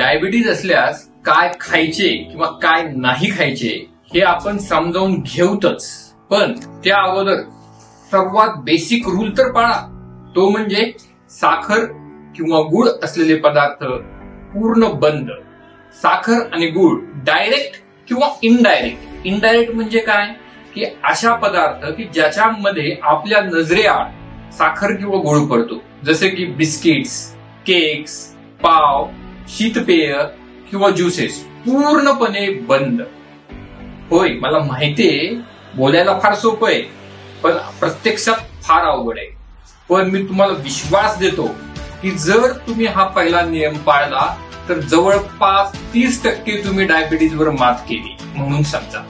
Diabetes असल्यास काय खायचे किंवा काय नाही खायचे हे आपण समजावून घेऊतच, पण त्या अगोदर सर्वात बेसिक रूल तर पाळा, तो म्हणजे साखर किंवा गुळ असलेले पदार्थ पूर्ण बंद. साखर आणि गुळ डायरेक्ट किंवा इनडायरेक्ट. इनडायरेक्ट म्हणजे काय की अशा पदार्थ की ज्याच्यामध्ये आपल्या नजरेआड साखर किंवा गुळ पडतो, जसे की बिस्किट्स, केक्स, पाव, शीतपेय किंवा ज्युसेस पूर्णपणे बंद. होय, मला माहितीये बोलायला फार सोपं आहे, पण प्रत्यक्षात फार अवघड आहे. पण मी तुम्हाला विश्वास देतो की जर तुम्ही हा पहिला नियम पाळला तर जवळपास 30% तुम्ही डायबिटीजवर मात केली म्हणून समजा.